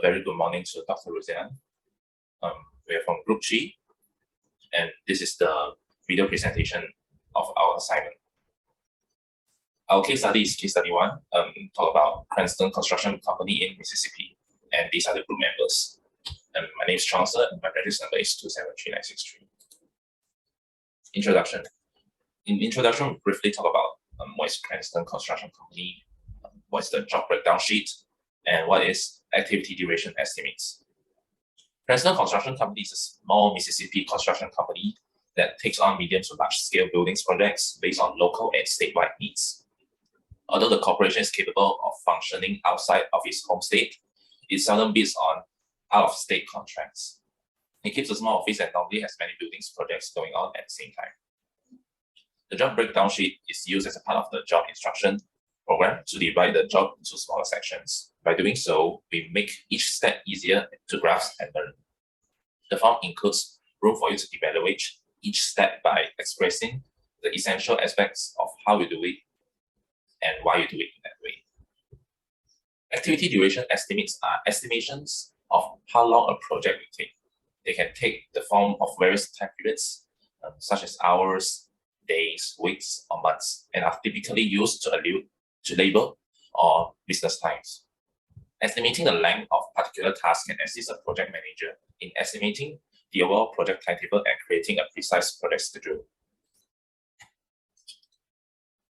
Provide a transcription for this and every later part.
A very good morning to Dr. Roseanne. We are from Group G, and this is the video presentation of our assignment. Our case study is case study 1, talk about Cranston Construction Company in Mississippi, and these are the group members. My name is Chancellor, and my reference number is 273963. Introduction. In introduction, we briefly talk about what is Cranston Construction Company, what is the job breakdown sheet, and what is activity duration estimates. Cranston Construction Company is a small Mississippi construction company that takes on medium to large scale buildings projects based on local and statewide needs. Although the corporation is capable of functioning outside of its home state, it seldom bids on out-of-state contracts. It keeps a small office and normally has many buildings projects going on at the same time. The job breakdown sheet is used as a part of the job instruction program to divide the job into smaller sections. By doing so, we make each step easier to grasp and learn. The form includes room for you to evaluate each step by expressing the essential aspects of how you do it and why you do it in that way. Activity duration estimates are estimations of how long a project will take. They can take the form of various time periods, such as hours, days, weeks, or months, and are typically used to label or business times. Estimating the length of particular tasks can assist a project manager in estimating the overall project timetable and creating a precise project schedule.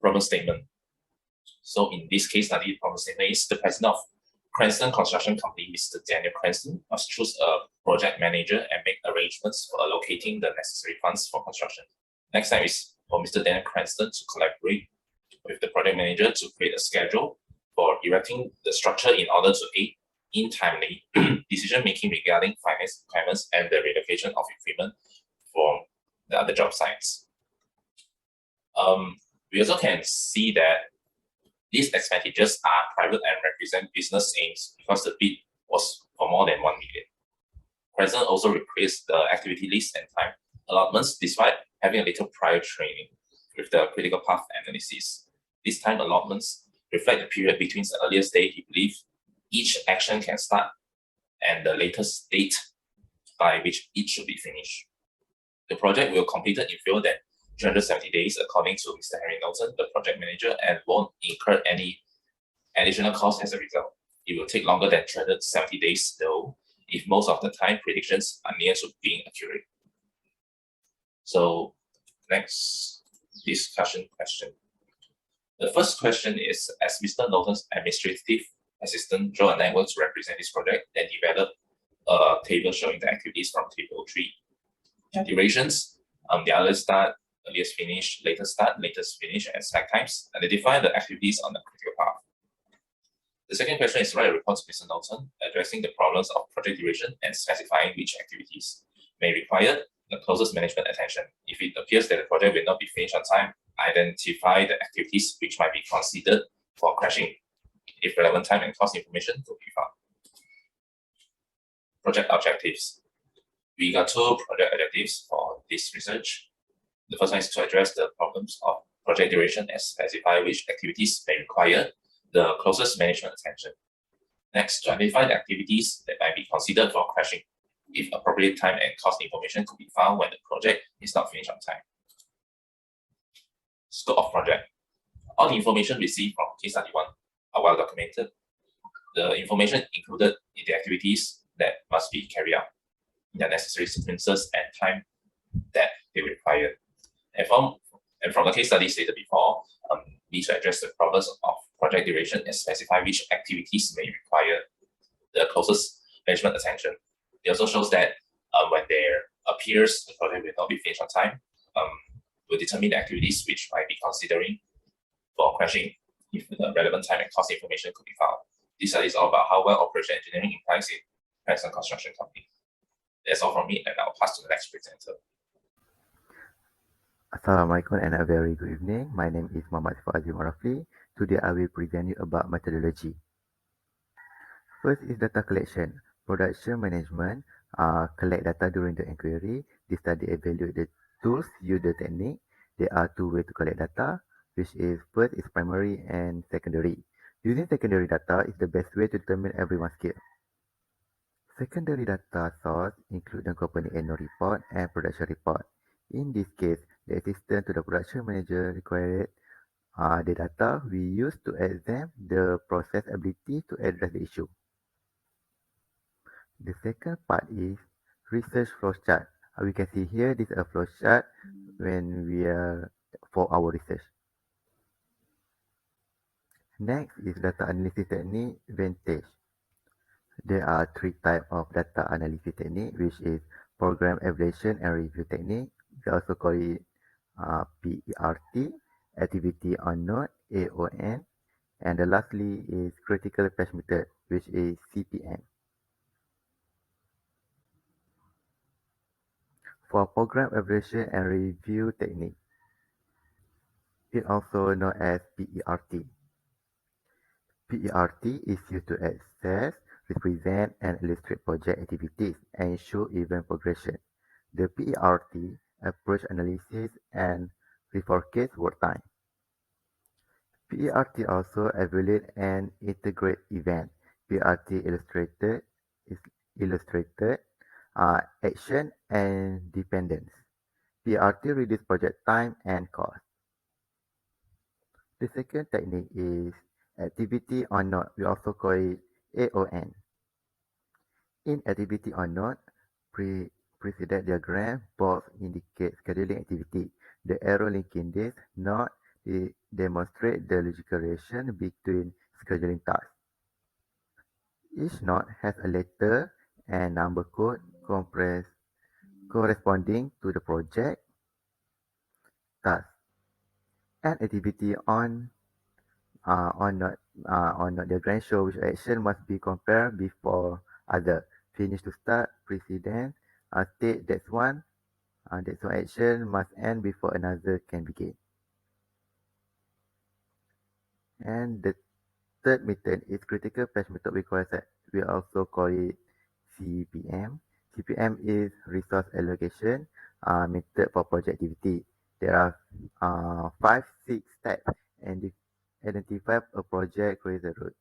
Problem statement. So in this case study, problem statement is the president of Cranston Construction Company, Mr. Daniel Cranston, must choose a project manager and make arrangements for allocating the necessary funds for construction. Next step is for Mr. Daniel Cranston to collaborate with the project manager to create a schedule for erecting the structure in order to aid in timely decision-making regarding finance requirements and the relocation of equipment from the other job sites. We also can see that these expenditures are private and represent business aims because the bid was for more than 1 million. Cranston also requests the activity list and time allotments despite having a little prior training with the critical path analysis. These time allotments reflect the period between the earliest date he believes each action can start and the latest date by which it should be finished. The project will complete in fewer than 370 days according to Mr. Henry Knowlton, the project manager, and won't incur any additional costs as a result. It will take longer than 370 days though, if most of the time predictions are near to being accurate. So next discussion question. The first question is, as Mr. Knowlton's administrative assistant draw a network to represent this project, then develop a table showing the activities from table 3. Durations, the earliest start, earliest finish, latest start, latest finish, and slack times, and identify the activities on the critical path. The second question is write a report to Mr. Knowlton addressing the problems of project duration and specifying which activities may require the closest management attention. If it appears that the project will not be finished on time, identify the activities which might be considered for crashing, if relevant time and cost information could be found. Project objectives. We got 2 project objectives for this research. The first one is to address the problems of project duration and specify which activities may require the closest management attention. Next, to identify the activities that might be considered for crashing, if appropriate time and cost information could be found when the project is not finished on time. Scope of project. All the information received from case study 1 are well documented. The information included in the activities that must be carried out, the necessary sequences and time that they require. And from the case study stated before, we need to address the problems of project duration and specify which activities may require the closest management attention. It also shows that when there appears the project will not be finished on time, will determine the activities which might be considering for crashing if the relevant time and cost information could be found. This study is all about how well operation engineering implies in Cranston Construction Company. That's all from me, and I'll pass to the next presenter. Assalamualaikum and a very good evening. My name is Muhammad Fazil Marafli. Today I will present you about methodology. First is data collection. Production management collect data during the inquiry. They study evaluate the tools, use the technique. There are 2 ways to collect data, which is first is primary and secondary. Using secondary data is the best way to determine everyone's skill. Secondary data source include the company annual report and production report. In this case, the assistant to the production manager required the data we use to examine the process ability to address the issue. The second part is research flowchart. We can see here this is a flowchart when we are for our research. Next is data analysis technique Vantage. There are three types of data analysis technique, which is program evaluation and review technique. We also call it PERT, activity on node, AON, and the lastly is critical path method, which is CPM. For program evaluation and review technique, it also known as PERT. PERT is used to assess, represent, and illustrate project activities and show event progression. The PERT approach analysis and reforecast work time. PERT also evaluate and integrate event. PERT illustrated action and dependence. PERT reduce project time and cost. The second technique is activity on node. We also call it AON. In activity on node, precedent diagram box indicates scheduling activity. The arrow linking this node demonstrate the logical relation between scheduling tasks. Each node has a letter and number code corresponding to the project task. An activity on node diagram show which action must be compared before other. Finish to start, precedent, state that's one action must end before another can begin. And the third method is critical path method. We also call it CPM. CPM is resource allocation method for project activity. There are 5-6 steps and identify a project creator route.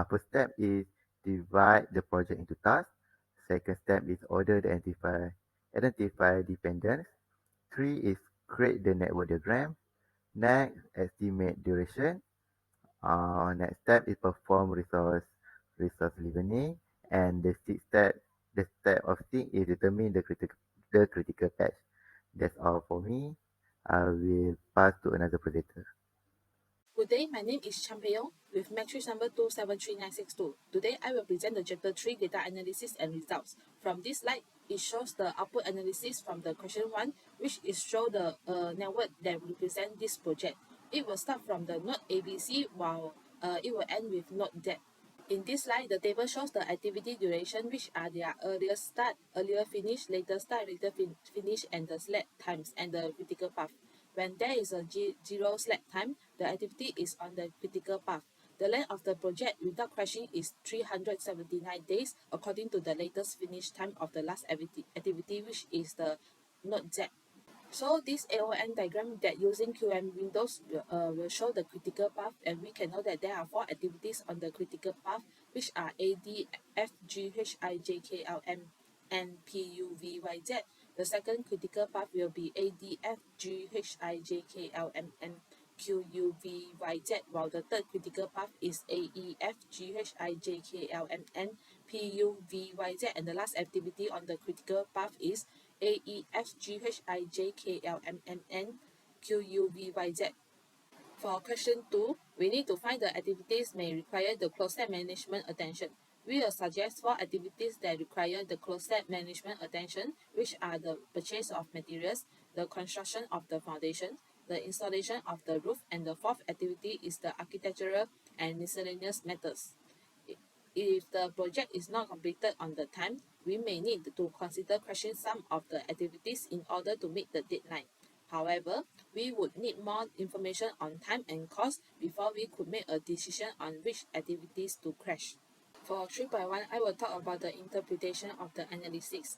First step is divide the project into tasks. Second step is order the identify dependence. 3 is create the network diagram. Next, estimate duration. Next step is perform resource leveling, and the step of six is determine the critical path. That's all for me. I will pass to another presenter. Good day, my name is Champeyong with matrix number 273962. Today I will present the chapter 3 data analysis and results. From this slide, it shows the output analysis from the question 1, which is show the network that represent this project. It will start from the node ABC while it will end with node Z. In this slide, the table shows the activity duration, which are their earlier start, earlier finish, later start, later finish, and the slack times, and the critical path. When there is a zero slack time, the activity is on the critical path. The length of the project without crashing is 379 days, according to the latest finish time of the last activity, which is the node Z. So this AON diagram that using QM windows will show the critical path, and we can know that there are 4 activities on the critical path, which are A, D, F, G, H, I, J, K, L, M, N, P, U, V, Y, Z. The second critical path will be A, D, F, G, H, I, J, K, L, M, N, Q, U, V, Y, Z, while the third critical path is A, E, F, G, H, I, J, K, L, M, N, P, U, V, Y, Z, and the last activity on the critical path is A, E, F, G, H, I, J, K, L, M, N, N, Q, U, V, Y, Z. For question 2, we need to find the activities may require the closed-step management attention. We will suggest 4 activities that require the closed-step management attention, which are the purchase of materials, the construction of the foundation, the installation of the roof, and the fourth activity is the architectural and miscellaneous matters. If the project is not completed on the time, we may need to consider crashing some of the activities in order to meet the deadline. However, we would need more information on time and cost before we could make a decision on which activities to crash. For 3.1, I will talk about the interpretation of the analysis.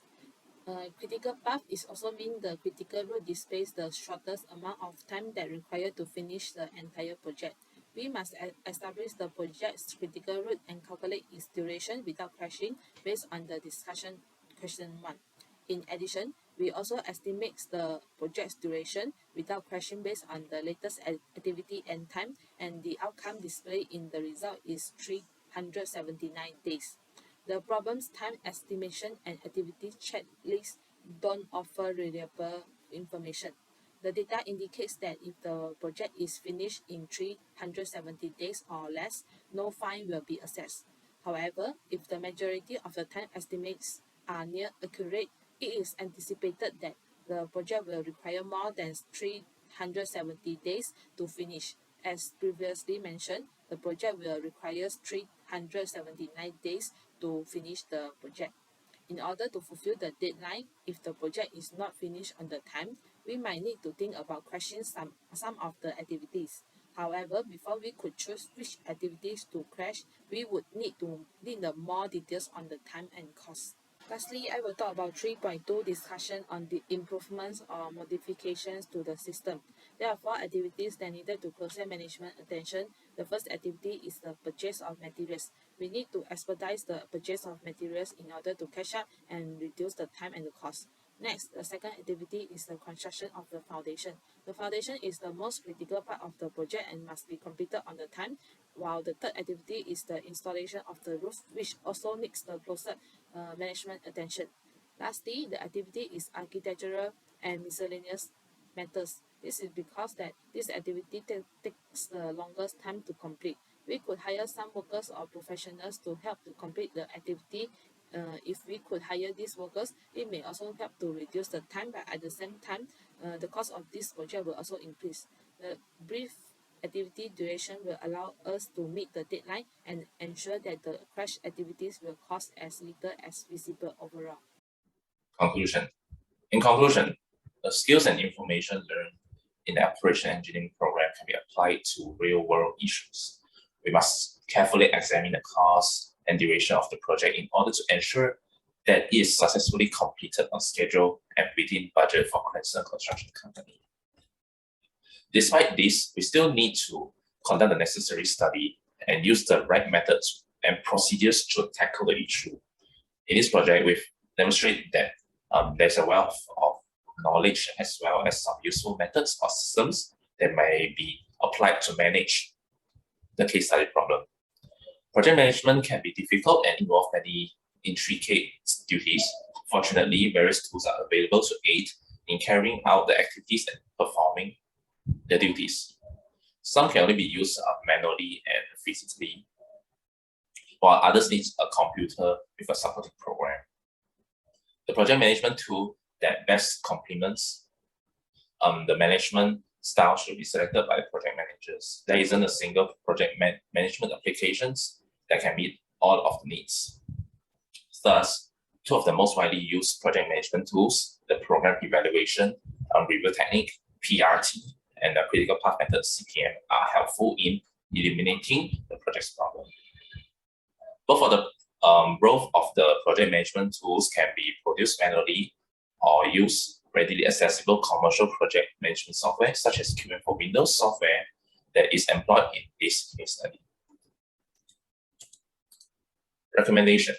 Critical path is also mean the critical route displays the shortest amount of time that required to finish the entire project. We must establish the project's critical route and calculate its duration without crashing based on the discussion question 1. In addition, we also estimate the project's duration without crashing based on the latest activity and time, and the outcome displayed in the result is 379 days. The problem's time estimation and activity checklist don't offer reliable information. The data indicates that if the project is finished in 370 days or less, no fine will be assessed. However, if the majority of the time estimates are near accurate, it is anticipated that the project will require more than 370 days to finish. As previously mentioned, the project will require 379 days to finish the project. In order to fulfill the deadline, if the project is not finished on the time, we might need to think about crashing some of the activities. However, before we could choose which activities to crash, we would need the more details on the time and cost. Lastly, I will talk about 3.2 discussion on the improvements or modifications to the system. There are 4 activities that needed to project management attention. The first activity is the purchase of materials. We need to expedite the purchase of materials in order to catch up and reduce the time and the cost. Next, the second activity is the construction of the foundation. The foundation is the most critical part of the project and must be completed on the time, while the third activity is the installation of the roof, which also needs the closer management attention. Lastly, the activity is architectural and miscellaneous matters. This is because that this activity takes the longest time to complete. We could hire some workers or professionals to help to complete the activity. If we could hire these workers, it may also help to reduce the time, but at the same time, the cost of this project will also increase. The brief activity duration will allow us to meet the deadline and ensure that the crash activities will cost as little as feasible overall. Conclusion. In conclusion, the skills and information learned in the operation engineering program can be applied to real-world issues. We must carefully examine the cost and duration of the project in order to ensure that it is successfully completed on schedule and within budget for Cranston Construction Company. Despite this, we still need to conduct the necessary study and use the right methods and procedures to tackle the issue. In this project, we've demonstrated that there's a wealth of knowledge as well as some useful methods or systems that may be applied to manage the case study problem. Project management can be difficult and involve many intricate duties. Fortunately, various tools are available to aid in carrying out the activities and performing the duties. Some can only be used manually and physically, while others need a computer with a supporting program. The project management tool that best complements the management style should be selected by the project managers. There isn't a single project management applications that can meet all of the needs. Thus, 2 of the most widely used project management tools, the Program Evaluation Review Technique, PRT, and the Critical Path Method, CPM, are helpful in eliminating the project's problem. Both of the project management tools can be produced manually or use readily accessible commercial project management software such as QM for Windows software that is employed in this case study. Recommendation.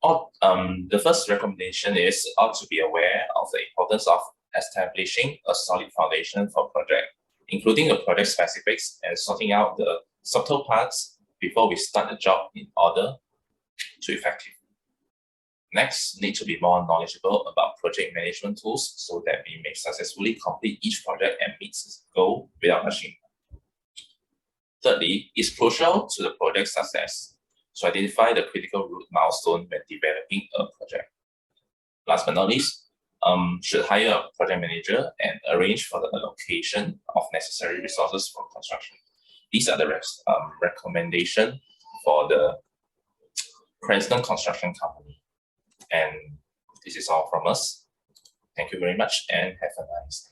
The first recommendation is to be aware of the importance of establishing a solid foundation for project, including the project specifics and sorting out the subtle parts before we start the job in order to effective. Next, need to be more knowledgeable about project management tools so that we may successfully complete each project and meet its goal without rushing. Thirdly, it's crucial to the project success to identify the critical root milestone when developing a project. Last but not least, should hire a project manager and arrange for the allocation of necessary resources for construction. These are the recommendations for the Cranston Construction Company. And this is all from us. Thank you very much and have a nice day.